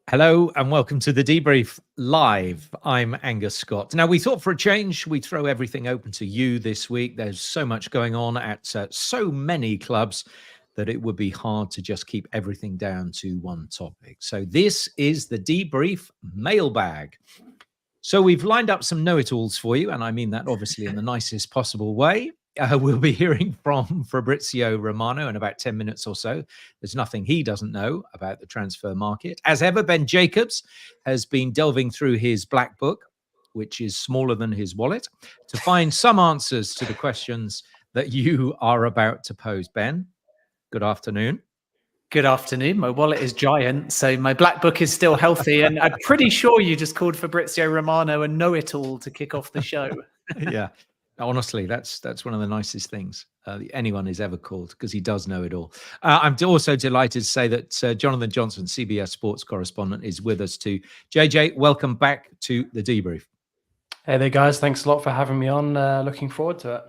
Hello and welcome to the Debrief Live. I'm Angus Scott. Now, we thought for a change, we'd throw everything open to you this week. There's so much going on at so many clubs that it would be hard to just keep everything down to one topic. So this is the Debrief Mailbag. So we've lined up some know-it-alls for you, and I mean that obviously in the nicest possible way. We'll be hearing from Fabrizio Romano in about 10 minutes or so. There's nothing he doesn't know about the transfer market. As ever, Ben Jacobs has been delving through his black book, which is smaller than his wallet, to find some answers to the questions that you are about to pose. Ben, good afternoon. Good afternoon. My wallet is giant, so my black book is still healthy. And I'm pretty sure you just called Fabrizio Romano a know-it-all to kick off the show. Yeah. Honestly, that's one of the nicest things anyone is ever called, because he does know it all. I'm also delighted to say that Jonathan Johnson, CBS Sports correspondent, is with us too. JJ, welcome back to the Debrief. Hey there, guys. Thanks a lot for having me on. Looking forward to it.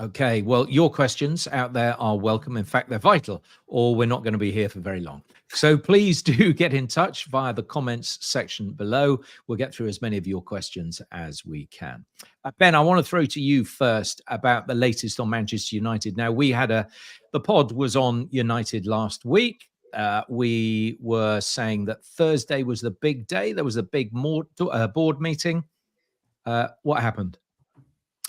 Okay, well, your questions out there are welcome. In fact, they're vital, or we're not going to be here for very long. So please do get in touch via the comments section below. We'll get through as many of your questions as we can. Ben, I want to throw to you first about the latest on Manchester United. Now, the pod was on United last week. We were saying that Thursday was the big day. There was a big board meeting. What happened?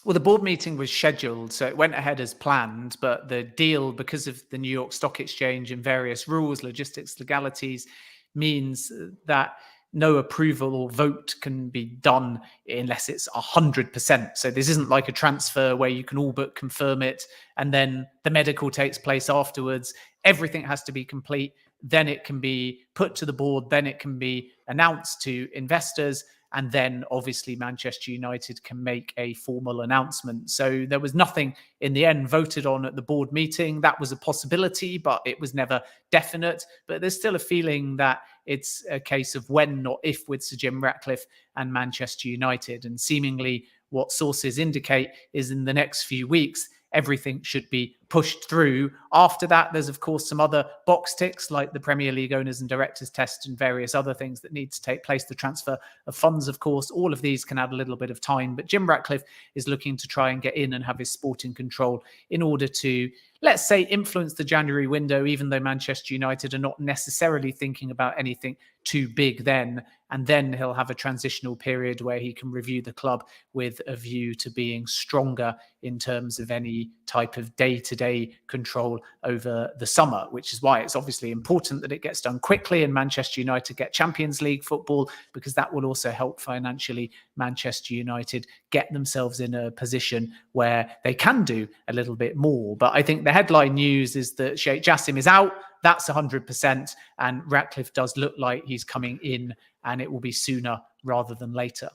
Well, the board meeting was scheduled, so it went ahead as planned, but the deal, because of the New York Stock Exchange and various rules, logistics, legalities, means that no approval or vote can be done unless it's 100%. So this isn't like a transfer where you can all but confirm it and then the medical takes place afterwards. Everything has to be complete. Then it can be put to the board. Then it can be announced to investors. And then obviously Manchester United can make a formal announcement. So there was nothing in the end voted on at the board meeting. That was a possibility, but it was never definite. But there's still a feeling that it's a case of when, not if, with Sir Jim Ratcliffe and Manchester United. And seemingly what sources indicate is in the next few weeks, everything should be pushed through. After that, there's, of course, some other box ticks like the Premier League owners and directors test and various other things that need to take place. The transfer of funds, of course, all of these can add a little bit of time. But Jim Ratcliffe is looking to try and get in and have his sporting control in order to, let's say, influence the January window, even though Manchester United are not necessarily thinking about anything too big then. And then he'll have a transitional period where he can review the club with a view to being stronger in terms of any type of day-to-day control over the summer, which is why it's obviously important that it gets done quickly and Manchester United get Champions League football, because that will also help financially Manchester United get themselves in a position where they can do a little bit more. But I think the headline news is that Sheikh Jassim is out. That's 100%. And Ratcliffe does look like he's coming in, and it will be sooner rather than later.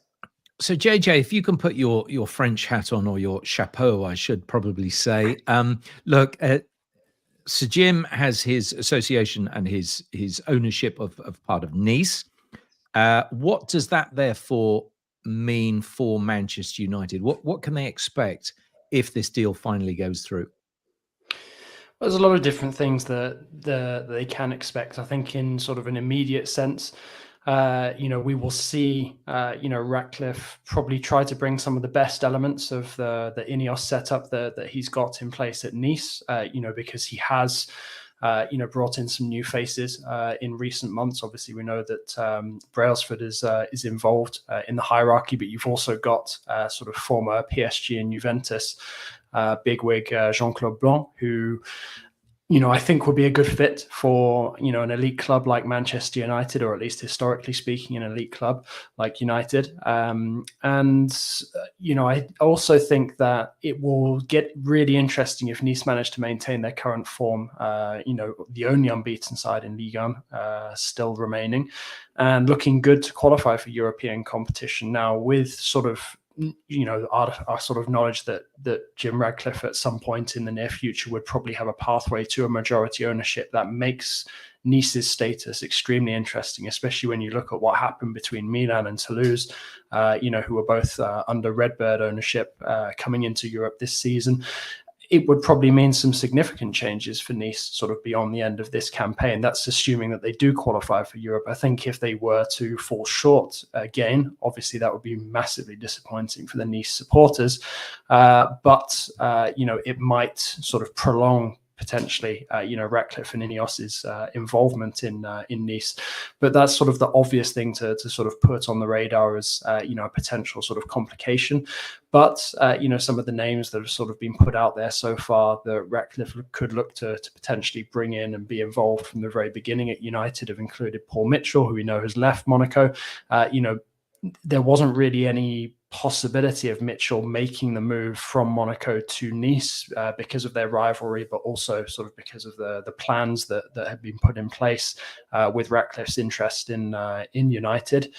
So, JJ, if you can put your French hat on, or your chapeau, I should probably say. Look, Sir Jim has his association and his ownership of part of Nice. What does that therefore mean for Manchester United? What can they expect if this deal finally goes through? There's a lot of different things that they can expect. I think in sort of an immediate sense, we will see, Ratcliffe probably try to bring some of the best elements of the Ineos setup that he's got in place at Nice, because he has, brought in some new faces in recent months. Obviously, we know that Brailsford is involved in the hierarchy, but you've also got sort of former PSG and Juventus bigwig Jean-Claude Blanc, who I think would be a good fit for, an elite club like Manchester United, or at least historically speaking, an elite club like United. I also think that it will get really interesting if Nice manage to maintain their current form. The only unbeaten side in Ligue 1 still remaining and looking good to qualify for European competition now, with sort of our sort of knowledge that Jim Ratcliffe at some point in the near future would probably have a pathway to a majority ownership. That makes Nice's status extremely interesting, especially when you look at what happened between Milan and Toulouse, who were both under Redbird ownership coming into Europe this season. it would probably mean some significant changes for Nice sort of beyond the end of this campaign. That's assuming that they do qualify for Europe. I think if they were to fall short again, obviously that would be massively disappointing for the Nice supporters. But it might sort of prolong potentially, Ratcliffe and Ineos's involvement in Nice. But that's sort of the obvious thing to sort of put on the radar as, a potential sort of complication. But, some of the names that have sort of been put out there so far that Ratcliffe could look to potentially bring in and be involved from the very beginning at United have included Paul Mitchell, who we know has left Monaco. There wasn't really any possibility of Mitchell making the move from Monaco to Nice because of their rivalry, but also sort of because of the plans that had been put in place with Ratcliffe's interest in United.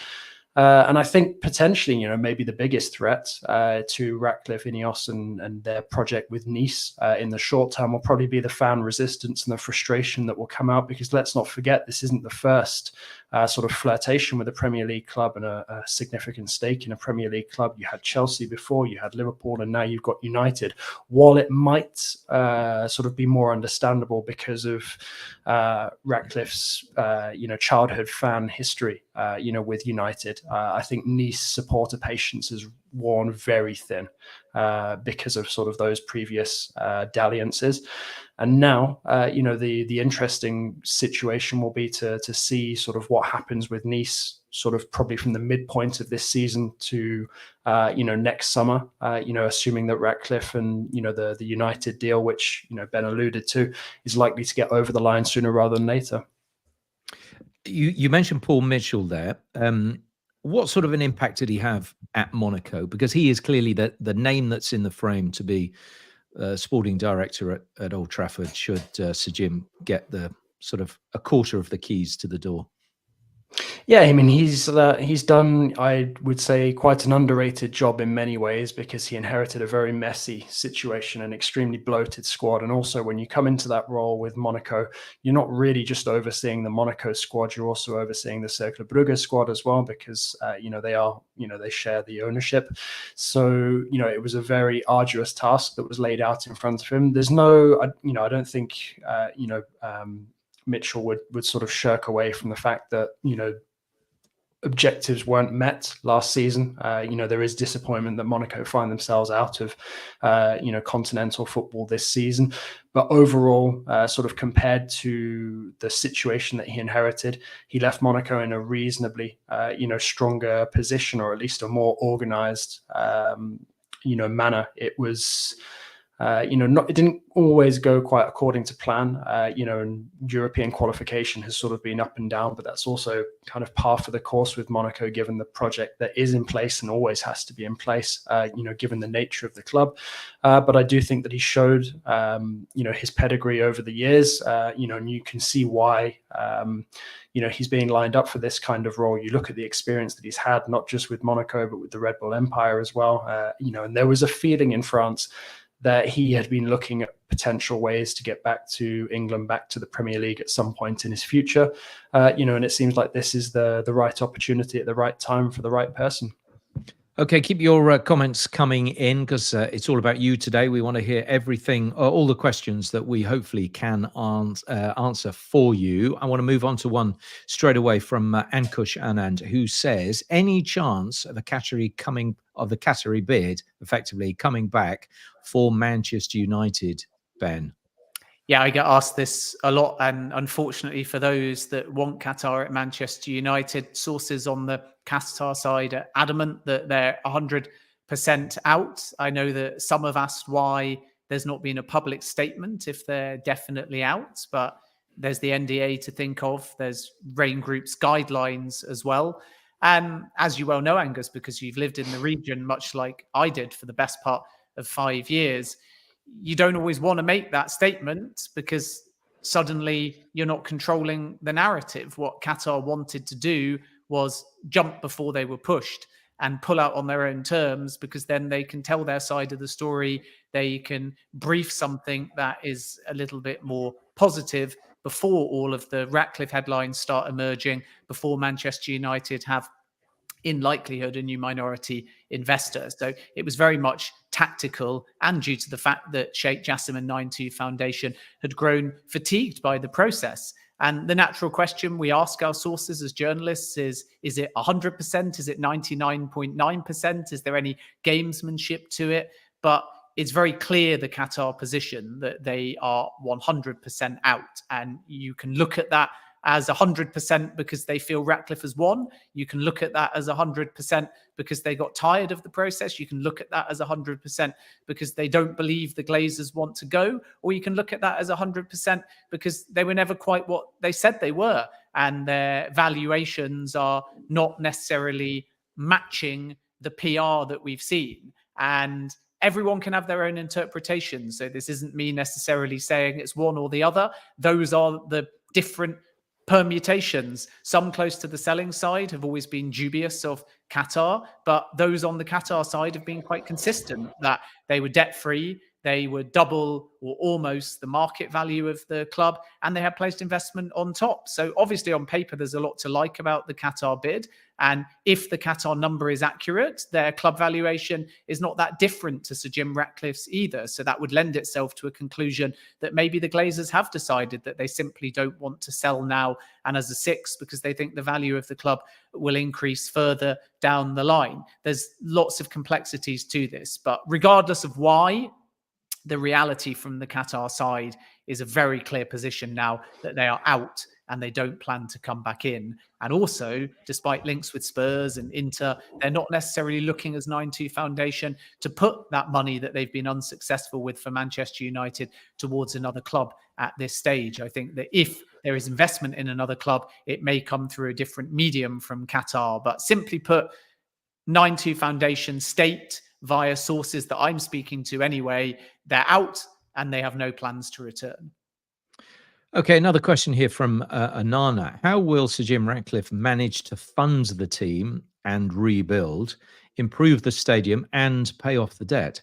And I think potentially, maybe the biggest threat to Ratcliffe, Ineos, and their project with Nice in the short term will probably be the fan resistance and the frustration that will come out, because let's not forget, this isn't the first sort of flirtation with a Premier League club and a significant stake in a Premier League club. You had Chelsea before, you had Liverpool, and now you've got United. While it might sort of be more understandable because of Ratcliffe's childhood fan history, with United, I think Nice supporter patience has worn very thin because of sort of those previous dalliances. And now, the interesting situation will be to see sort of what happens with Nice, sort of probably from the midpoint of this season to, next summer, assuming that Ratcliffe and, the United deal, which, Ben alluded to, is likely to get over the line sooner rather than later. You mentioned Paul Mitchell there. What sort of an impact did he have at Monaco? Because he is clearly the name that's in the frame to be sporting director at Old Trafford should Sir Jim get the sort of a quarter of the keys to the door. Yeah, I mean, he's done, I would say, quite an underrated job in many ways, because he inherited a very messy situation, an extremely bloated squad. And also, when you come into that role with Monaco, you're not really just overseeing the Monaco squad, you're also overseeing the Cercle Brugge squad as well, because, they share the ownership. So, it was a very arduous task that was laid out in front of him. There's no, I don't think, Mitchell would sort of shirk away from the fact that, objectives weren't met last season. There is disappointment that Monaco find themselves out of, continental football this season. But overall, sort of compared to the situation that he inherited, he left Monaco in a reasonably, stronger position, or at least a more organized, manner. It was... it didn't always go quite according to plan, and European qualification has sort of been up and down, but that's also kind of par for the course with Monaco, given the project that is in place and always has to be in place, given the nature of the club. But I do think that he showed, his pedigree over the years, and you can see why, he's being lined up for this kind of role. You look at the experience that he's had, not just with Monaco, but with the Red Bull Empire as well, and there was a feeling in France that he had been looking at potential ways to get back to England, back to the Premier League at some point in his future. And it seems like this is the right opportunity at the right time for the right person. Okay, keep your comments coming in, because it's all about you today. We want to hear everything, all the questions that we hopefully can answer for you. I want to move on to one straight away from Ankush Anand, who says, any chance of the Qatari bid effectively coming back for Manchester United, Ben? Yeah, I get asked this a lot, and unfortunately for those that want Kattar at Manchester United, sources on the Kattar side are adamant that they're 100% out. I know that some have asked why there's not been a public statement if they're definitely out, but there's the NDA to think of. There's Rain Group's guidelines as well. And as you well know, Angus, because you've lived in the region, much like I did for the best part of 5 years, you don't always want to make that statement, because suddenly you're not controlling the narrative. What Kattar wanted to do was jump before they were pushed and pull out on their own terms, because then they can tell their side of the story. They can brief something that is a little bit more positive before all of the Ratcliffe headlines start emerging, before Manchester United have, in likelihood, a new minority investor. So it was very much tactical and due to the fact that Sheikh Jassim and 9-2 Foundation had grown fatigued by the process. And the natural question we ask our sources as journalists is it 100%? Is it 99.9%? Is there any gamesmanship to it? But it's very clear the Qatar position that they are 100% out. And you can look at that as 100% because they feel Ratcliffe has won. You can look at that as 100% because they got tired of the process. You can look at that as 100% because they don't believe the Glazers want to go. Or you can look at that as 100% because they were never quite what they said they were. And their valuations are not necessarily matching the PR that we've seen. And everyone can have their own interpretation. So this isn't me necessarily saying it's one or the other. Those are the different permutations. Some close to the selling side have always been dubious of Qatar, but those on the Qatar side have been quite consistent that they were debt-free, they were double or almost the market value of the club, and they had placed investment on top. So obviously on paper, there's a lot to like about the Qatar bid. And if the Qatar number is accurate, their club valuation is not that different to Sir Jim Ratcliffe's either. So that would lend itself to a conclusion that maybe the Glazers have decided that they simply don't want to sell now and as a six because they think the value of the club will increase further down the line. There's lots of complexities to this, but regardless of why, the reality from the Qatar side is a very clear position now that they are out and they don't plan to come back in. And also, despite links with Spurs and Inter, they're not necessarily looking as 9-2 Foundation to put that money that they've been unsuccessful with for Manchester United towards another club at this stage. I think that if there is investment in another club, it may come through a different medium from Qatar. But simply put, 9-2 Foundation state via sources that I'm speaking to anyway, they're out and they have no plans to return. Okay, another question here from Anana. How will Sir Jim Ratcliffe manage to fund the team and rebuild, improve the stadium and pay off the debt?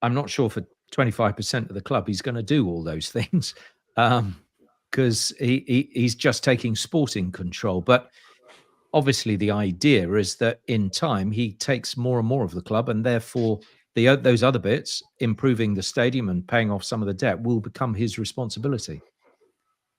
I'm not sure for 25% of the club he's going to do all those things because he's just taking sporting control. But obviously the idea is that in time he takes more and more of the club, and therefore those other bits, improving the stadium and paying off some of the debt, will become his responsibility.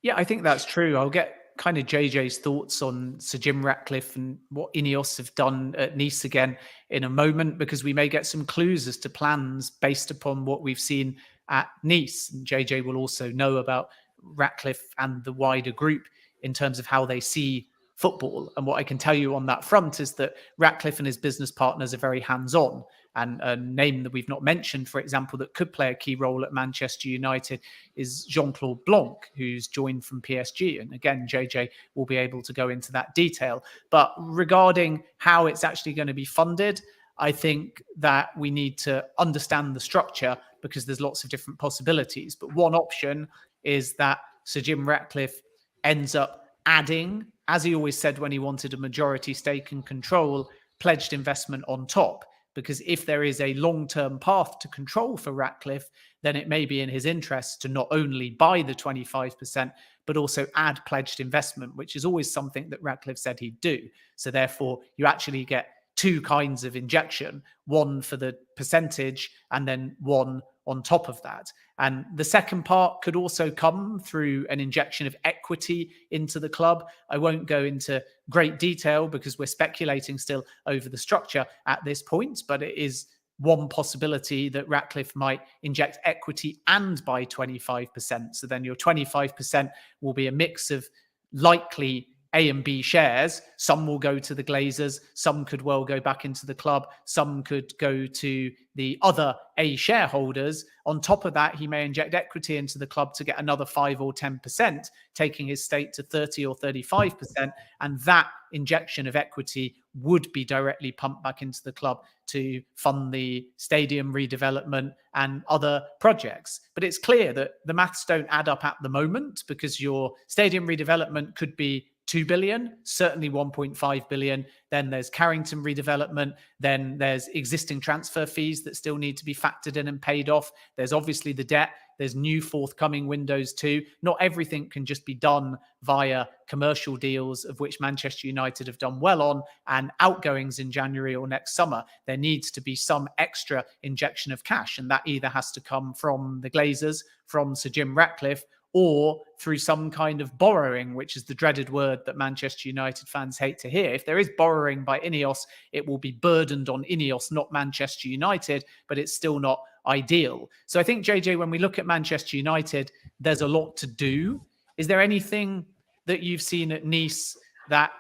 Yeah, I think that's true. I'll get kind of JJ's thoughts on Sir Jim Ratcliffe and what Ineos have done at Nice again in a moment, because we may get some clues as to plans based upon what we've seen at Nice. And JJ will also know about Ratcliffe and the wider group in terms of how they see football. And what I can tell you on that front is that Ratcliffe and his business partners are very hands-on. And a name that we've not mentioned, for example, that could play a key role at Manchester United is Jean-Claude Blanc, who's joined from PSG. And again, JJ will be able to go into that detail. But regarding how it's actually going to be funded, I think that we need to understand the structure because there's lots of different possibilities. But one option is that Sir Jim Ratcliffe ends up adding, as he always said when he wanted a majority stake and control, pledged investment on top. Because if there is a long-term path to control for Ratcliffe, then it may be in his interest to not only buy the 25%, but also add pledged investment, which is always something that Ratcliffe said he'd do. So therefore, you actually get two kinds of injection, one for the percentage and then one on top of that. And the second part could also come through an injection of equity into the club. I won't go into great detail because we're speculating still over the structure at this point, but it is one possibility that Ratcliffe might inject equity and buy 25%. So then your 25% will be a mix of likely A and B shares. Some will go to the Glazers, some could well go back into the club, some could go to the other A shareholders. On top of that, he may inject equity into the club to get another 5 or 10%, taking his stake to 30 or 35%. And that injection of equity would be directly pumped back into the club to fund the stadium redevelopment and other projects. But it's clear that the maths don't add up at the moment because your stadium redevelopment could be 2 billion, certainly 1.5 billion. Then there's Carrington redevelopment. Then there's existing transfer fees that still need to be factored in and paid off. There's obviously the debt. There's new forthcoming windows too. Not everything can just be done via commercial deals, of which Manchester United have done well on, and outgoings in January or next summer. There needs to be some extra injection of cash, and that either has to come from the Glazers, from Sir Jim Ratcliffe, or through some kind of borrowing, which is the dreaded word that Manchester United fans hate to hear. If there is borrowing by Ineos, it will be burdened on Ineos, not Manchester United, but it's still not ideal. So I think, JJ, when we look at Manchester United, there's a lot to do. Is there anything that you've seen at Nice that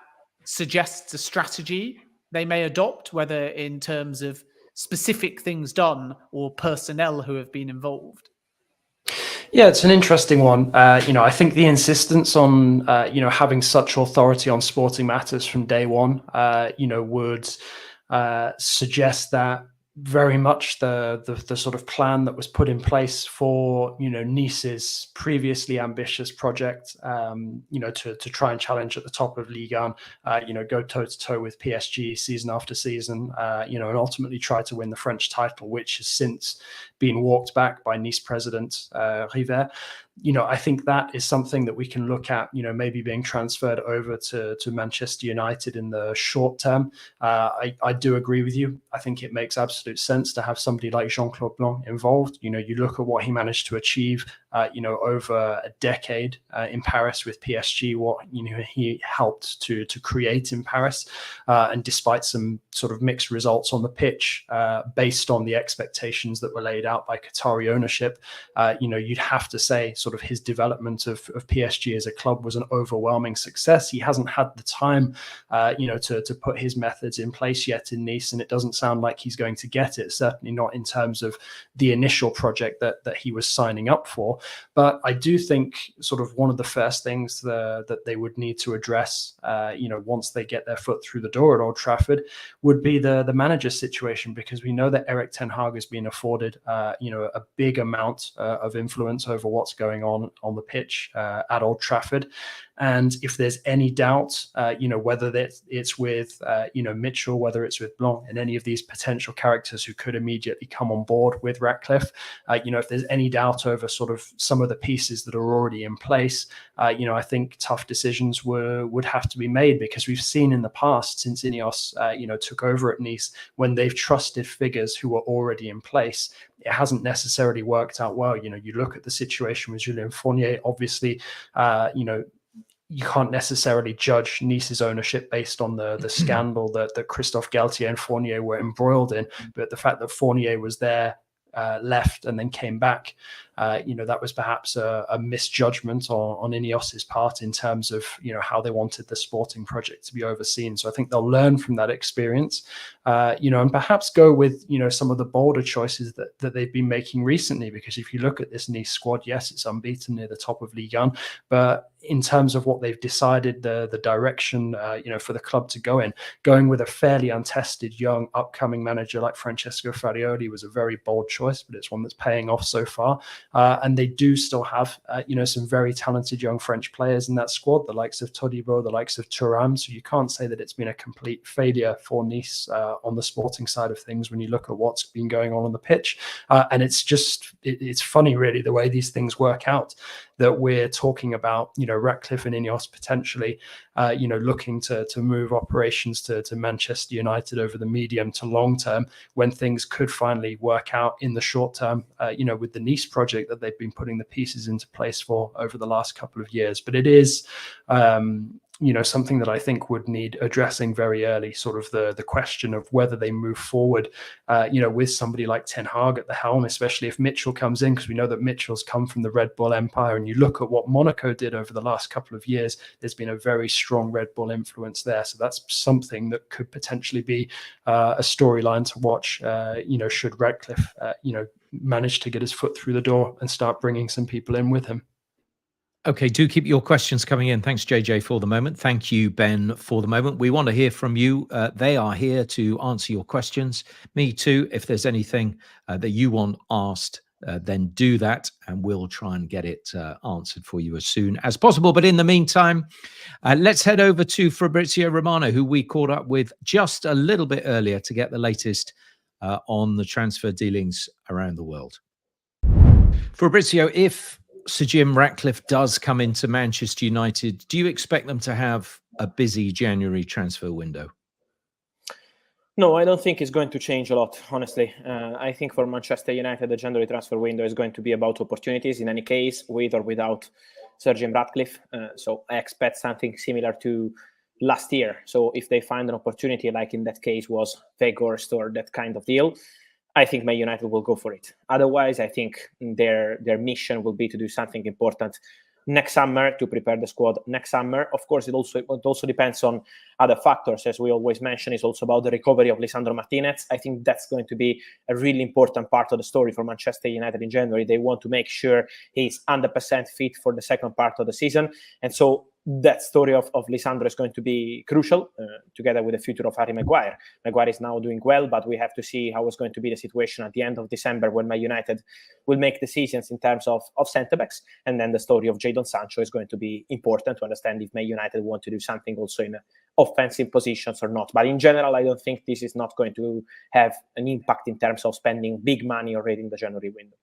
suggests a strategy they may adopt, whether in terms of specific things done or personnel who have been involved? Yeah, it's an interesting one. I think the insistence on, having such authority on sporting matters from day one, would suggest that very much the sort of plan that was put in place for Nice's previously ambitious project, to try and challenge at the top of Ligue 1, go toe to toe with PSG season after season, and ultimately try to win the French title, which has since been walked back by Nice president River. I think that is something that we can look at, maybe being transferred over to Manchester United in the short term. I do agree with you. I think it makes absolute sense to have somebody like Jean-Claude Blanc involved. You look at what he managed to achieve, over a decade in Paris with PSG, what he helped to create in Paris, and despite some sort of mixed results on the pitch, based on the expectations that were laid out by Qatari ownership, you'd have to say sort of his development of PSG as a club was an overwhelming success. He hasn't had the time, to put his methods in place yet in Nice, and it doesn't sound like he's going to get it. Certainly not in terms of the initial project that he was signing up for. But I do think sort of one of the first things that they would need to address, once they get their foot through the door at Old Trafford, would be the manager situation, because we know that Erik ten Hag has been afforded, a big amount of influence over what's going on the pitch at Old Trafford. And if there's any doubt, whether it's with, Mitchell, whether it's with Blanc and any of these potential characters who could immediately come on board with Ratcliffe, if there's any doubt over sort of some of the pieces that are already in place, I think tough decisions would have to be made, because we've seen in the past, since Ineos, took over at Nice, when they've trusted figures who were already in place, it hasn't necessarily worked out well. You look at the situation with Julien Fournier, obviously, you can't necessarily judge Nice's ownership based on the scandal that Christophe Galtier and Fournier were embroiled in. But the fact that Fournier was there, left and then came back, that was perhaps a misjudgment on Ineos's part in terms of, how they wanted the sporting project to be overseen. So I think they'll learn from that experience, and perhaps go with, some of the bolder choices that they've been making recently. Because if you look at this Nice squad, yes, it's unbeaten near the top of Ligue 1, but in terms of what they've decided, the direction, for the club to go in, going with a fairly untested young upcoming manager like Francesco Farioli was a very bold choice, but it's one that's paying off so far. And they do still have, some very talented young French players in that squad, the likes of Todibo, the likes of Thuram. So you can't say that it's been a complete failure for Nice on the sporting side of things when you look at what's been going on the pitch. And it's funny, really, the way these things work out, that we're talking about, Ratcliffe and Ineos potentially, looking to move operations to Manchester United over the medium to long term, when things could finally work out in the short term, with the Nice project that they've been putting the pieces into place for over the last couple of years. But it is, something that I think would need addressing very early, sort of the question of whether they move forward, with somebody like Ten Hag at the helm, especially if Mitchell comes in, because we know that Mitchell's come from the Red Bull empire. And you look at what Monaco did over the last couple of years, there's been a very strong Red Bull influence there. So that's something that could potentially be a storyline to watch, should Ratcliffe, manage to get his foot through the door and start bringing some people in with him. Okay, do keep your questions coming in. Thanks, JJ, for the moment. Thank you, Ben, for the moment. We want to hear from you. They are here to answer your questions. Me too. If there's anything that you want asked, then do that, and we'll try and get it answered for you as soon as possible. But in the meantime, let's head over to Fabrizio Romano, who we caught up with just a little bit earlier to get the latest on the transfer dealings around the world. Fabrizio, if Sir Jim Ratcliffe does come into Manchester United, do you expect them to have a busy January transfer window? No, I don't think it's going to change a lot, honestly. I think for Manchester United, the January transfer window is going to be about opportunities in any case, with or without Sir Jim Ratcliffe. So I expect something similar to last year. So if they find an opportunity, like in that case was Weghorst or that kind of deal, I think Man United will go for it. Otherwise, I think their mission will be to do something important next summer, to prepare the squad next summer. Of course, it also depends on other factors. As we always mention, it's also about the recovery of Lisandro Martinez. I think that's going to be a really important part of the story for Manchester United in January. They want to make sure he's 100% fit for the second part of the season. And so that story of Lisandro is going to be crucial, together with the future of Harry Maguire. Maguire is now doing well, but we have to see how it's going to be the situation at the end of December when Man United will make decisions in terms of centre-backs. And then the story of Jadon Sancho is going to be important to understand if Man United want to do something also in offensive positions or not. But in general, I don't think this is not going to have an impact in terms of spending big money already in the January window.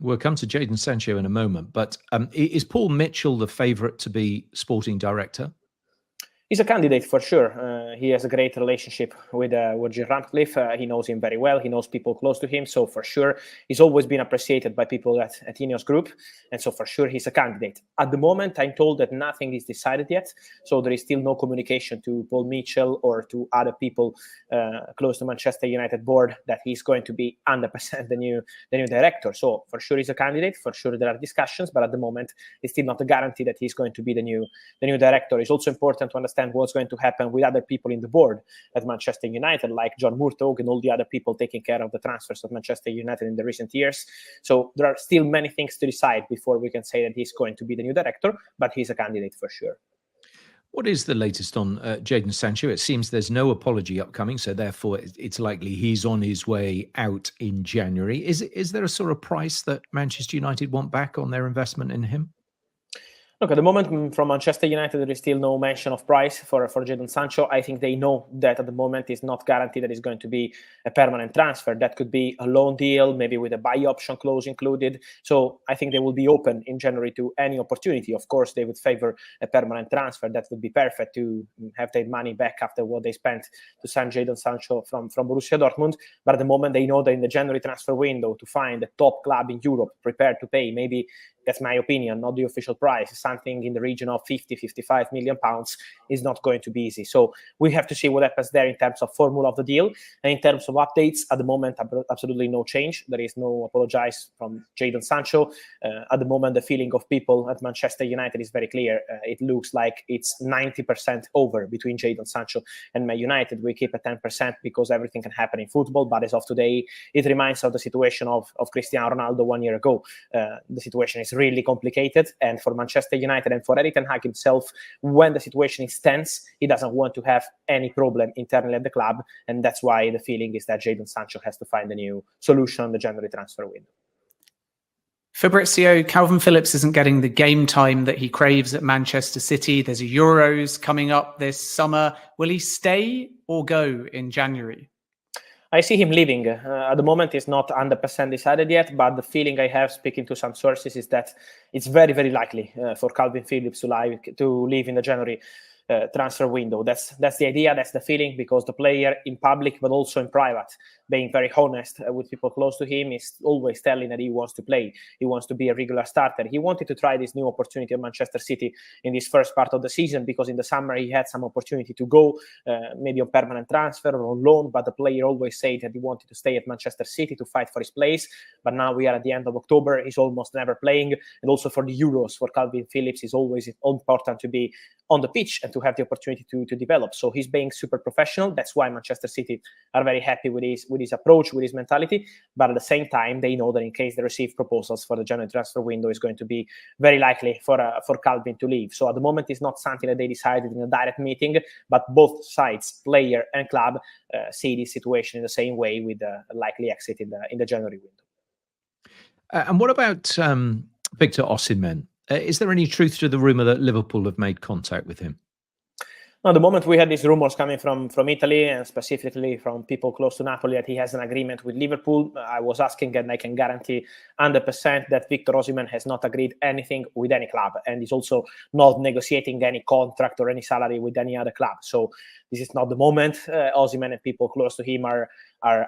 We'll come to Jadon Sancho in a moment, but is Paul Mitchell the favourite to be sporting director? He's a candidate for sure. He has a great relationship with Jim Ratcliffe. He knows him very well. He knows people close to him. So for sure, he's always been appreciated by people at Ineos Group. And so for sure, he's a candidate. At the moment, I'm told that nothing is decided yet. So there is still no communication to Paul Mitchell or to other people close to Manchester United board that he's going to be 100% the new director. So for sure, he's a candidate. For sure, there are discussions. But at the moment, it's still not a guarantee that he's going to be the new director. It's also important to understand what's going to happen with other people in the board at Manchester United, like John Murtaugh and all the other people taking care of the transfers of Manchester United in the recent years. So there are still many things to decide before we can say that he's going to be the new director, but he's a candidate for sure. What is the latest on Jadon Sancho? It seems there's no apology upcoming, so therefore it's likely he's on his way out in January. Is there a sort of price that Manchester United want back on their investment in him? Look, at the moment, from Manchester United, there is still no mention of price for Jadon Sancho. I think they know that at the moment it's not guaranteed that it's going to be a permanent transfer. That could be a loan deal, maybe with a buy option clause included. So I think they will be open in January to any opportunity. Of course, they would favor a permanent transfer. That would be perfect to have their money back after what they spent to sign Jadon Sancho from Borussia Dortmund. But at the moment, they know that in the January transfer window, to find a top club in Europe prepared to pay, maybe, that's my opinion, not the official price, something in the region of 50-55 million pounds is not going to be easy. So we have to see what happens there in terms of formula of the deal. And in terms of updates, at the moment, absolutely no change. There is no apologize from Jadon Sancho. At the moment, the feeling of people at Manchester United is very clear. It looks like it's 90% over between Jadon Sancho and Man United. We keep at 10% because everything can happen in football. But as of today, it reminds of the situation of Cristiano Ronaldo 1 year ago. The situation is really complicated, and for Manchester United and for Erik ten Hag himself, when the situation is tense, he doesn't want to have any problem internally at the club, and that's why the feeling is that Jadon Sancho has to find a new solution on the January transfer window. Fabrizio, Calvin Phillips isn't getting the game time that he craves at Manchester City. There's a Euros coming up this summer. Will he stay or go in January? I see him leaving. At the moment, it's not 100% decided yet, but the feeling I have, speaking to some sources, is that it's very, very likely for Calvin Phillips to leave in the January transfer window. That's the idea, that's the feeling, because the player in public, but also in private, being very honest with people close to him, is always telling that he wants to play. He wants to be a regular starter. He wanted to try this new opportunity at Manchester City in this first part of the season, because in the summer he had some opportunity to go, maybe on permanent transfer or on loan, but the player always said that he wanted to stay at Manchester City to fight for his place. But now we are at the end of October, he's almost never playing. And also for the Euros, for Calvin Phillips, it's always important to be on the pitch and to have the opportunity to develop. So he's being super professional. That's why Manchester City are very happy with his approach, with his mentality. But at the same time, they know that in case they receive proposals for the January transfer window, it's going to be very likely for Calvin to leave. So at the moment, it's not something that they decided in a direct meeting, but both sides, player and club, see this situation in the same way, with a likely exit in the January window. And what about Victor Osimhen? Is there any truth to the rumour that Liverpool have made contact with him? At the moment, we had these rumors coming from Italy, and specifically from people close to Napoli, that he has an agreement with Liverpool. I was asking, and I can guarantee 100% that Victor Osimhen has not agreed anything with any club, and is also not negotiating any contract or any salary with any other club. So this is not the moment. Osimhen and people close to him are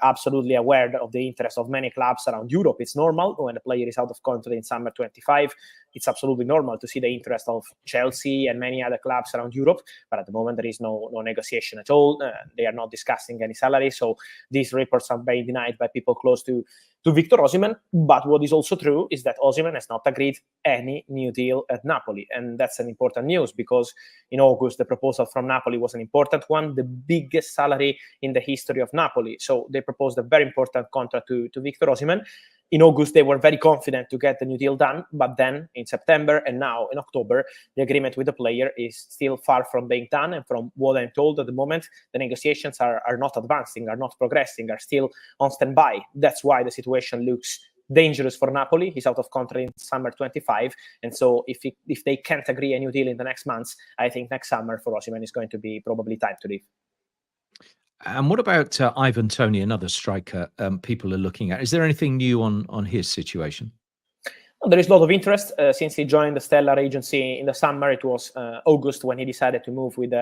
absolutely aware of the interest of many clubs around Europe. It's normal when a player is out of contract in summer 25. It's absolutely normal to see the interest of Chelsea and many other clubs around Europe. But at the moment, there is no negotiation at all. They are not discussing any salary. So these reports are being denied by people close to Victor Osimhen. But what is also true is that Osimhen has not agreed any new deal at Napoli. And that's an important news, because in August, the proposal from Napoli was an important one, the biggest salary in the history of Napoli. So they proposed a very important contract to Victor Osimhen. In August, they were very confident to get the new deal done. But then in September and now in October, the agreement with the player is still far from being done. And from what I'm told at the moment, the negotiations are not advancing, are not progressing, are still on standby. That's why the situation looks dangerous for Napoli. He's out of contract in summer 25. And so if they can't agree a new deal in the next months, I think next summer for Osimhen is going to be probably time to leave. And what about Ivan Toney, another striker people are looking at? Is there anything new on his situation? Well, there is a lot of interest since he joined the Stellar Agency in the summer. It was August when he decided to move with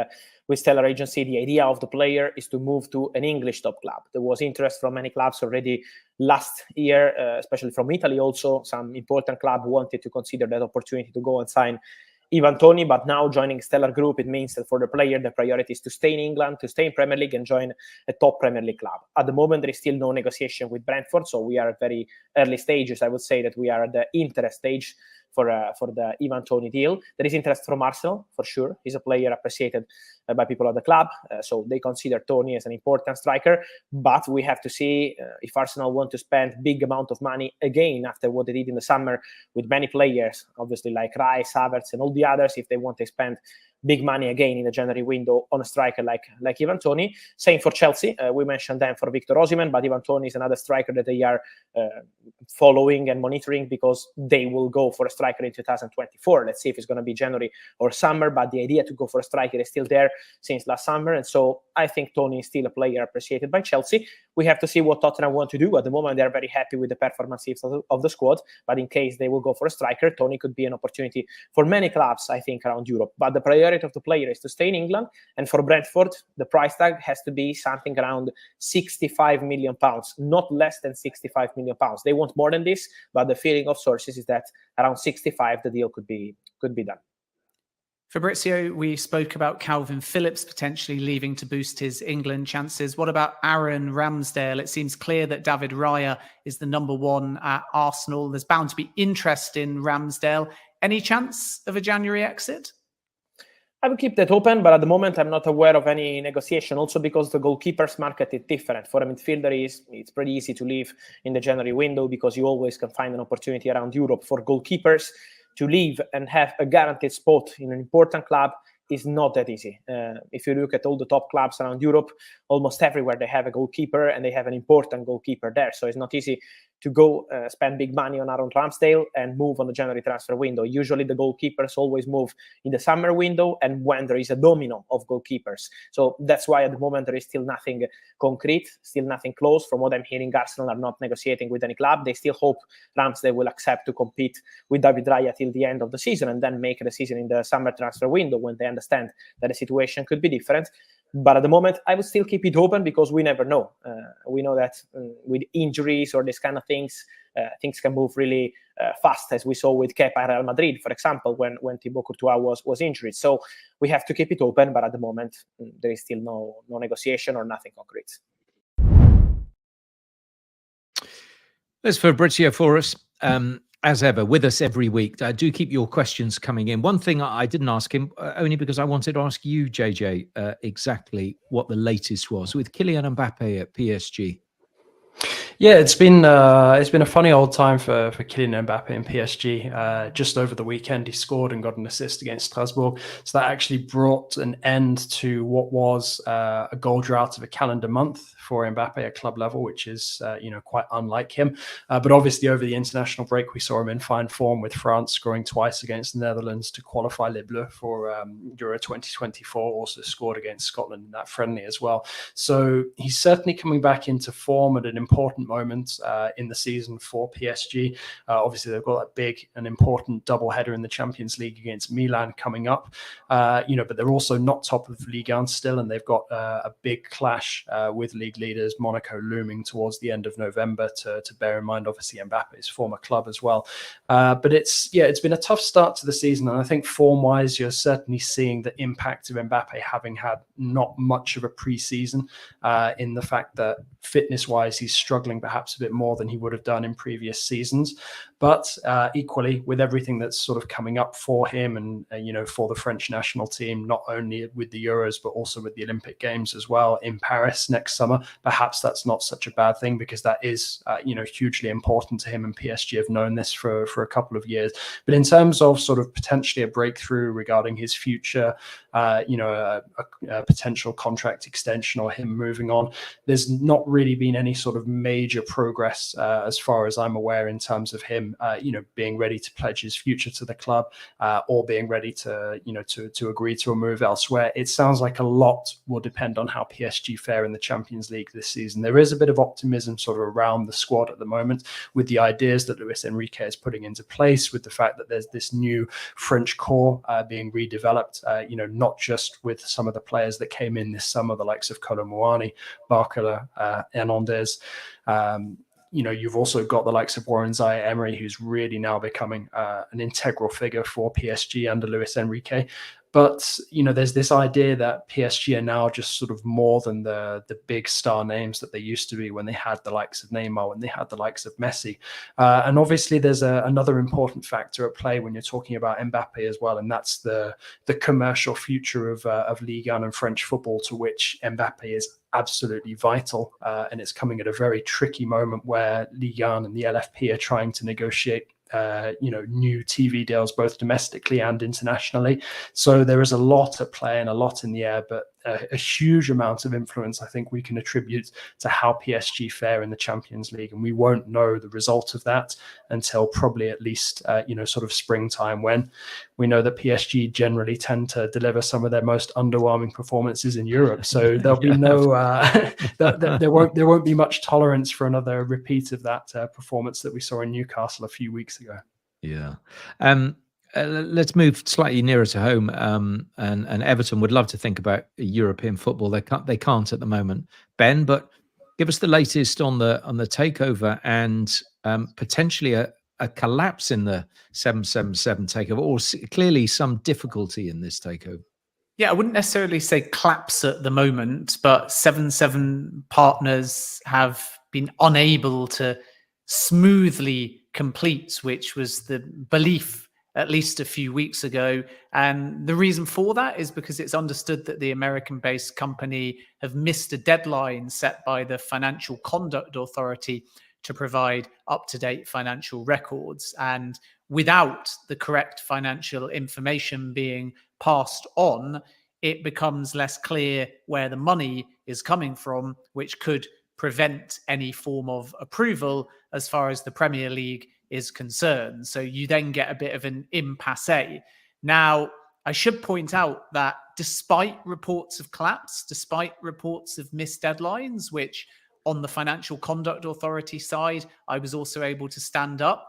Stellar Agency. The idea of the player is to move to an English top club. There was interest from many clubs already last year, especially from Italy also. Some important club wanted to consider that opportunity to go and sign Ivan Toney, but now joining Stellar Group, it means that for the player, the priority is to stay in England, to stay in Premier League and join a top Premier League club. At the moment, there is still no negotiation with Brentford, so we are at very early stages. I would say that we are at the interest stage for the Ivan Toney deal. There is interest from Arsenal, for sure. He's a player appreciated by people at the club, so they consider Toney as an important striker. But we have to see if Arsenal want to spend big amount of money again after what they did in the summer with many players, obviously like Rice, Havertz, and all the others, if they want to spend big money again in the January window on a striker like Ivan Toney. Same for Chelsea. We mentioned them for Victor Osimhen, but Ivan Toney is another striker that they are following and monitoring, because they will go for a striker in 2024. Let's see if it's going to be January or summer, but the idea to go for a striker is still there since last summer. And so I think Toney is still a player appreciated by Chelsea. We have to see what Tottenham want to do. At the moment, they're very happy with the performances of the squad, but in case they will go for a striker, Toney could be an opportunity for many clubs, I think, around Europe. But the priority of the player is to stay in England, and for Brentford, the price tag has to be something around £65 million, not less than £65 million. They want more than this, but the feeling of sources is that around 65 the deal could be done. Fabrizio, we spoke about Calvin Phillips potentially leaving to boost his England chances. What about Aaron Ramsdale? It seems clear that David Raya is the number one at Arsenal. There's bound to be interest in Ramsdale. Any chance of a January exit? I will keep that open, but at the moment I'm not aware of any negotiation, also because the goalkeepers market is different. For a midfielder, it's pretty easy to leave in the January window because you always can find an opportunity around Europe. For goalkeepers, to leave and have a guaranteed spot in an important club is not that easy. If you look at all the top clubs around Europe, almost everywhere they have a goalkeeper, and they have an important goalkeeper there. So it's not easy to go spend big money on Aaron Ramsdale and move on the January transfer window. Usually the goalkeepers always move in the summer window and when there is a domino of goalkeepers. So that's why at the moment there is still nothing concrete, still nothing close. From what I'm hearing, Arsenal are not negotiating with any club. They still hope Ramsdale will accept to compete with David Raya till the end of the season, and then make a decision in the summer transfer window when they understand that the situation could be different. But at the moment, I would still keep it open because we never know. We know that with injuries or this kind of things, things can move really fast, as we saw with Kepa at Real Madrid, for example, when Thibaut Courtois was injured. So we have to keep it open, but at the moment, there is still no negotiation or nothing concrete. There's Fabrizio for us. As ever, with us every week. Do keep your questions coming in. One thing I didn't ask him, only because I wanted to ask you, JJ, exactly what the latest was with Kylian Mbappe at PSG. Yeah, it's been a funny old time for Kylian Mbappe and PSG. Just over the weekend, he scored and got an assist against Strasburg, so that actually brought an end to what was a goal drought of a calendar month for Mbappe at club level, which is quite unlike him. But obviously, over the international break, we saw him in fine form with France scoring twice against the Netherlands to qualify Les Bleus for Euro 2024. Also scored against Scotland in that friendly as well. So he's certainly coming back into form at an important moment in the season for PSG. Obviously, they've got that big and important doubleheader in the Champions League against Milan coming up. But they're also not top of Ligue 1 still, and they've got a big clash with league leaders Monaco looming towards the end of November. To bear in mind, obviously Mbappe's former club as well. But it's been a tough start to the season, and I think form-wise, you're certainly seeing the impact of Mbappe having had not much of a pre-season. In the fact that fitness-wise, he's struggling perhaps a bit more than he would have done in previous seasons. But equally, with everything that's sort of coming up for him and, for the French national team, not only with the Euros, but also with the Olympic Games as well in Paris next summer, perhaps that's not such a bad thing because that is, hugely important to him. And PSG have known this for a couple of years. But in terms of sort of potentially a breakthrough regarding his future, a potential contract extension or him moving on, there's not really been any sort of major progress as far as I'm aware in terms of him, being ready to pledge his future to the club or being ready to agree to a move elsewhere. It sounds like a lot will depend on how PSG fare in the Champions League this season. There is a bit of optimism sort of around the squad at the moment with the ideas that Luis Enrique is putting into place, with the fact that there's this new French core being redeveloped, not just with some of the players that came in this summer, the likes of Kolo Muani, Barcola, Hernandez. You've also got the likes of Warren Zaire-Emery, who's really now becoming an integral figure for PSG under Luis Enrique. But, there's this idea that PSG are now just sort of more than the big star names that they used to be when they had the likes of Neymar, when they had the likes of Messi. And obviously there's another important factor at play when you're talking about Mbappe as well, and that's the commercial future of Ligue 1 and French football, to which Mbappe is absolutely vital. And it's coming at a very tricky moment where Ligue 1 and the LFP are trying to negotiate new TV deals, both domestically and internationally. So there is a lot at play and a lot in the air, but a huge amount of influence I think we can attribute to how PSG fare in the Champions League. And we won't know the result of that until probably at least, sort of springtime, when we know that PSG generally tend to deliver some of their most underwhelming performances in Europe. So there'll be there won't be much tolerance for another repeat of that performance that we saw in Newcastle a few weeks ago. Yeah. Let's move slightly nearer to home. And Everton would love to think about European football. They can't at the moment, Ben. But give us the latest on the takeover and potentially a collapse in the 777 takeover, or clearly some difficulty in this takeover. Yeah, I wouldn't necessarily say collapse at the moment, but 7 partners have been unable to smoothly complete, which was the belief at least a few weeks ago. And the reason for that is because it's understood that the American-based company have missed a deadline set by the Financial Conduct Authority to provide up-to-date financial records. And without the correct financial information being passed on, it becomes less clear where the money is coming from, which could prevent any form of approval as far as the Premier League is concerned. So you then get a bit of an impasse. Now, I should point out that despite reports of collapse, despite reports of missed deadlines, which on the Financial Conduct Authority side, I was also able to stand up,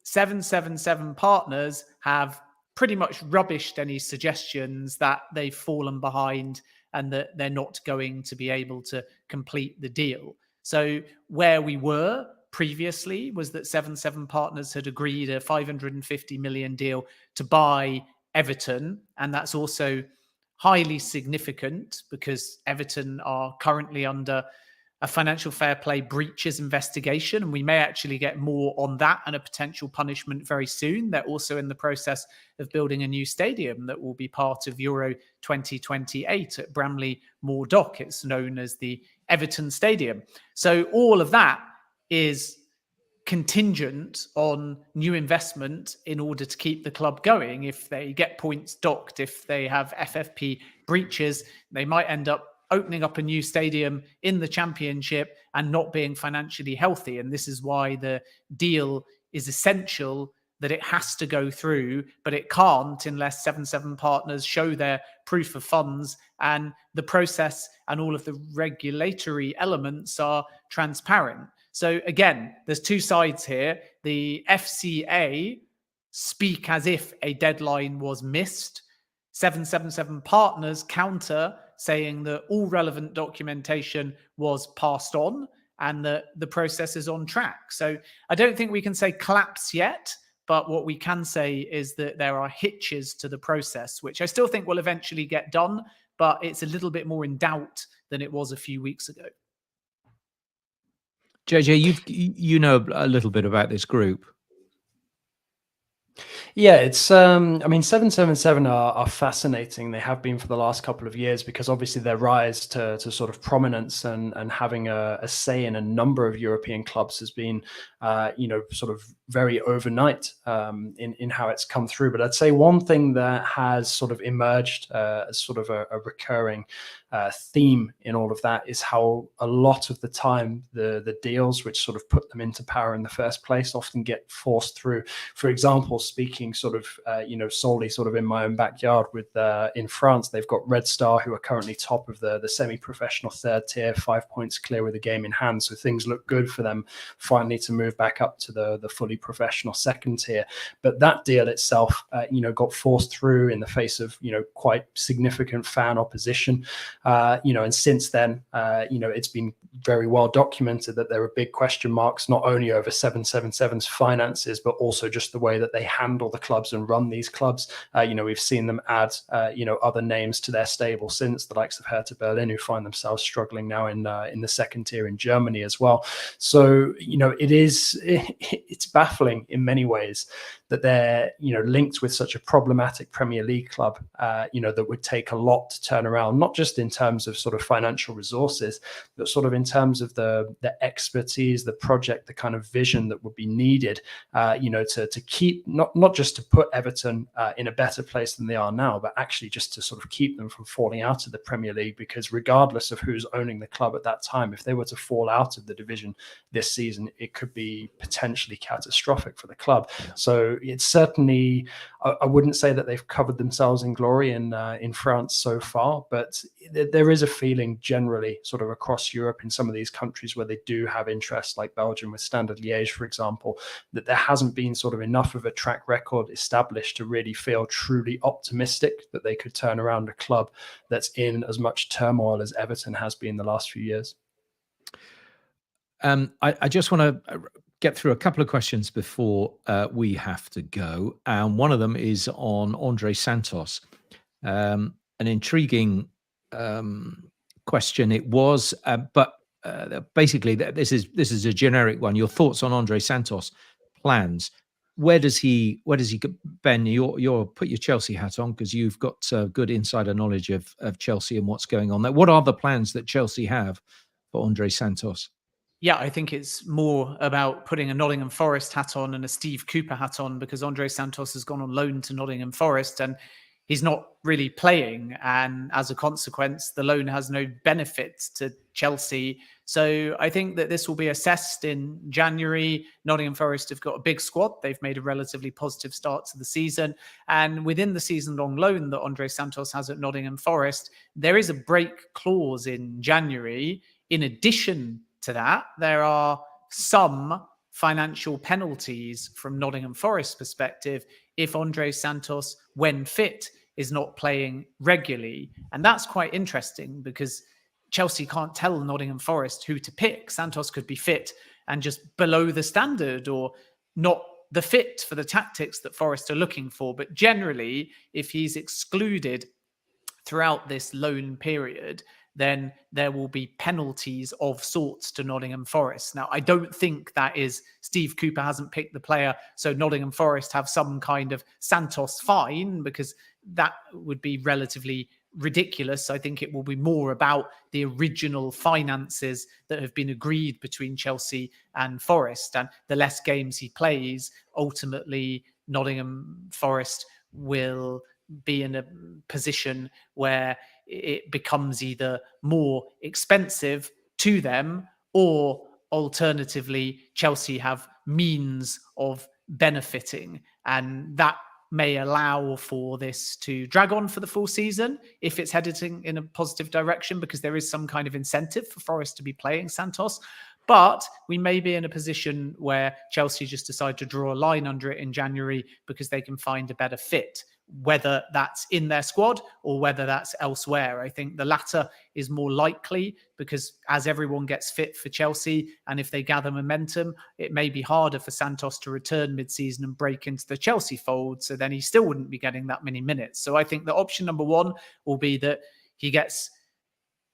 777 partners have pretty much rubbished any suggestions that they've fallen behind and that they're not going to be able to complete the deal. So where we were previously was that 7 partners had agreed a 550 million deal to buy Everton. And that's also highly significant because Everton are currently under a financial fair play breaches investigation. And we may actually get more on that and a potential punishment very soon. They're also in the process of building a new stadium that will be part of Euro 2028 at Bramley Moor Dock. It's known as the Everton Stadium. So all of that is contingent on new investment in order to keep the club going. If they get points docked, if they have FFP breaches, they might end up opening up a new stadium in the Championship and not being financially healthy. And this is why the deal is essential, that it has to go through, but it can't unless 7-7 partners show their proof of funds and the process and all of the regulatory elements are transparent. So again, there's two sides here. The FCA speak as if a deadline was missed. 777 partners counter, saying that all relevant documentation was passed on and that the process is on track. So I don't think we can say collapse yet, but what we can say is that there are hitches to the process, which I still think will eventually get done, but it's a little bit more in doubt than it was a few weeks ago. JJ, you know a little bit about this group. Yeah, it's I mean, 777 are fascinating. They have been for the last couple of years, because obviously their rise to sort of prominence and having a say in a number of European clubs has been sort of very overnight in how it's come through. But I'd say one thing that has sort of emerged as sort of a recurring theme in all of that is how a lot of the time the deals which sort of put them into power in the first place often get forced through. For example, speaking sort of solely sort of in my own backyard, with in France, they've got Red Star, who are currently top of the semi-professional third tier, 5 points clear with a game in hand. So things look good for them finally to move back up to the fully professional second tier. But that deal itself got forced through in the face of quite significant fan opposition. And since then, it's been very well documented that there are big question marks, not only over 777's finances, but also just the way that they handle the clubs and run these clubs. We've seen them add, other names to their stable since, the likes of Hertha Berlin, who find themselves struggling now in the second tier in Germany as well. So, it's baffling in many ways that they're, linked with such a problematic Premier League club, that would take a lot to turn around, not just in terms of sort of financial resources, but sort of in terms of the expertise, the project, the kind of vision that would be needed, to keep, not just to put Everton in a better place than they are now, but actually just to sort of keep them from falling out of the Premier League. Because regardless of who's owning the club at that time, if they were to fall out of the division this season, it could be potentially catastrophic for the club. So it's certainly, I wouldn't say that they've covered themselves in glory in France so far, but there is a feeling generally sort of across Europe in some of these countries where they do have interest, like Belgium with Standard Liège, for example, that there hasn't been sort of enough of a track record established to really feel truly optimistic that they could turn around a club that's in as much turmoil as Everton has been the last few years. I just want to get through a couple of questions before we have to go. One of them is on Andre Santos. An intriguing question it was, but basically this is a generic one. Your thoughts on Andre Santos plans? Where does he go? Ben, you're put your Chelsea hat on because you've got good insider knowledge of Chelsea and what's going on there. What are the plans that Chelsea have for Andre Santos? Yeah, I think it's more about putting a Nottingham Forest hat on and a Steve Cooper hat on, because Andre Santos has gone on loan to Nottingham Forest and he's not really playing. And as a consequence, the loan has no benefit to Chelsea. So I think that this will be assessed in January. Nottingham Forest have got a big squad. They've made a relatively positive start to the season. And within the season-long loan that Andre Santos has at Nottingham Forest, there is a break clause in January. In addition to that, there are some financial penalties from Nottingham Forest's perspective if Andre Santos, when fit, is not playing regularly. And that's quite interesting because Chelsea can't tell Nottingham Forest who to pick. Santos could be fit and just below the standard, or not the fit for the tactics that Forest are looking for. But generally, if he's excluded throughout this loan period, then there will be penalties of sorts to Nottingham Forest. Now, I don't think that is Steve Cooper hasn't picked the player, so Nottingham Forest have some kind of Santos fine, because that would be relatively ridiculous. I think it will be more about the original finances that have been agreed between Chelsea and Forest, and the less games he plays, ultimately Nottingham Forest will be in a position where it becomes either more expensive to them, or alternatively Chelsea have means of benefiting, and that may allow for this to drag on for the full season if it's headed in a positive direction, because there is some kind of incentive for Forest to be playing Santos. But we may be in a position where Chelsea just decide to draw a line under it in January because they can find a better fit, whether that's in their squad or whether that's elsewhere. I think the latter is more likely, because as everyone gets fit for Chelsea and if they gather momentum, it may be harder for Santos to return mid-season and break into the Chelsea fold. So then he still wouldn't be getting that many minutes. So I think that option number one will be that he gets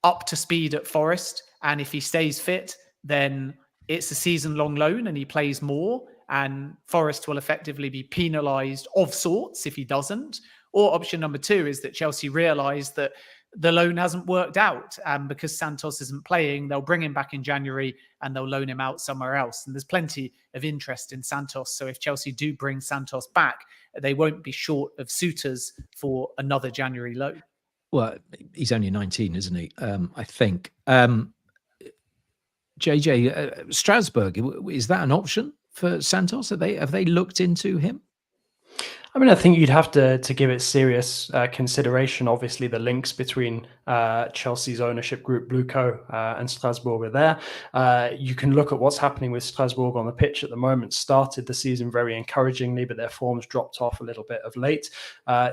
up to speed at Forest, and if he stays fit, then it's a season-long loan and he plays more, and Forest will effectively be penalised of sorts if he doesn't. Or option number two is that Chelsea realise that the loan hasn't worked out, and because Santos isn't playing, they'll bring him back in January and they'll loan him out somewhere else. And there's plenty of interest in Santos. So if Chelsea do bring Santos back, they won't be short of suitors for another January loan. Well, he's only 19, isn't he? I think. JJ, Strasburg, is that an option for Santos? Have they looked into him? I mean, I think you'd have to give it serious consideration. Obviously, the links between Chelsea's ownership group, Bluco, and Strasbourg are there. You can look at what's happening with Strasbourg on the pitch at the moment. Started the season very encouragingly, but their form's dropped off a little bit of late.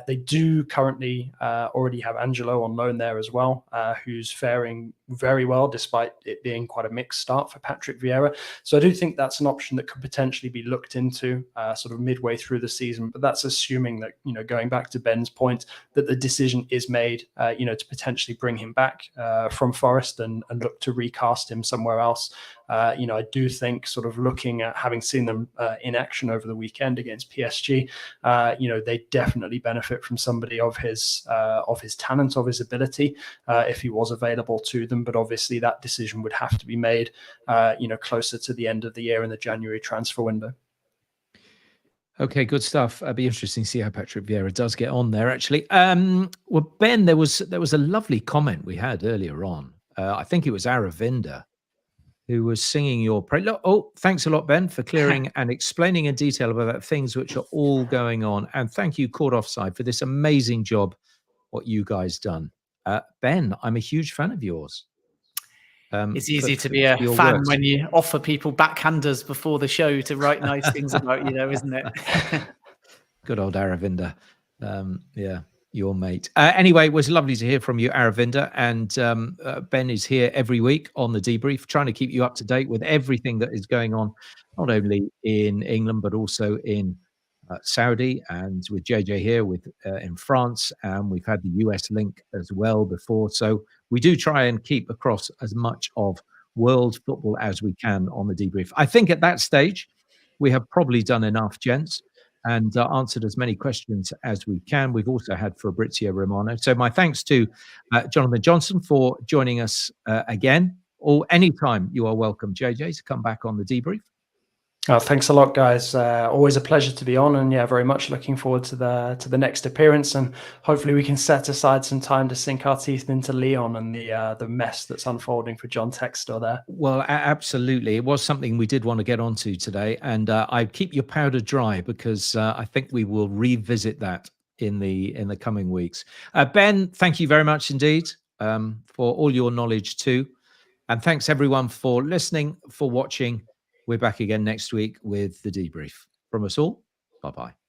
They do currently already have Angelo on loan there as well, who's faring very well, despite it being quite a mixed start for Patrick Vieira. So I do think that's an option that could potentially be looked into sort of midway through the season. But that's assuming that, going back to Ben's point, that the decision is made, to potentially bring him back from Forest and look to recast him somewhere else. I do think, sort of looking at having seen them in action over the weekend against PSG, they definitely benefit from somebody of his talent, of his ability, if he was available to them. But obviously that decision would have to be made, closer to the end of the year in the January transfer window. Okay, good stuff. It'll be interesting to see how Patrick Vieira does get on there, actually. Well, Ben, there was a lovely comment we had earlier on. I think it was Aravinda who was singing your praise. Oh, thanks a lot, Ben, for clearing and explaining in detail about things which are all going on. And thank you, Court Offside, for this amazing job, what you guys done. Ben, I'm a huge fan of yours. It's easy to be a fan when you offer people backhanders before the show to write nice things about you, though, isn't it? Good old Aravinda. Yeah, your mate. Anyway, it was lovely to hear from you, Aravinda. And Ben is here every week on the Debrief, trying to keep you up to date with everything that is going on, not only in England, but also in Saudi, and with JJ here in France. And we've had the US link as well before. So we do try and keep across as much of world football as we can on the Debrief. I think at that stage, we have probably done enough, gents, and answered as many questions as we can. We've also had Fabrizio Romano. So my thanks to Jonathan Johnson for joining us again. Or anytime you are welcome, JJ, to come back on the Debrief. Oh, thanks a lot, guys. Always a pleasure to be on, and yeah, very much looking forward to the next appearance, and hopefully we can set aside some time to sink our teeth into Lyon and the mess that's unfolding for John Textor there. Well, absolutely, it was something we did want to get onto today, and I keep your powder dry, because I think we will revisit that in the coming weeks. Ben, thank you very much indeed for all your knowledge too, and thanks everyone for listening, for watching. We're back again next week with the Debrief. From us all, bye-bye.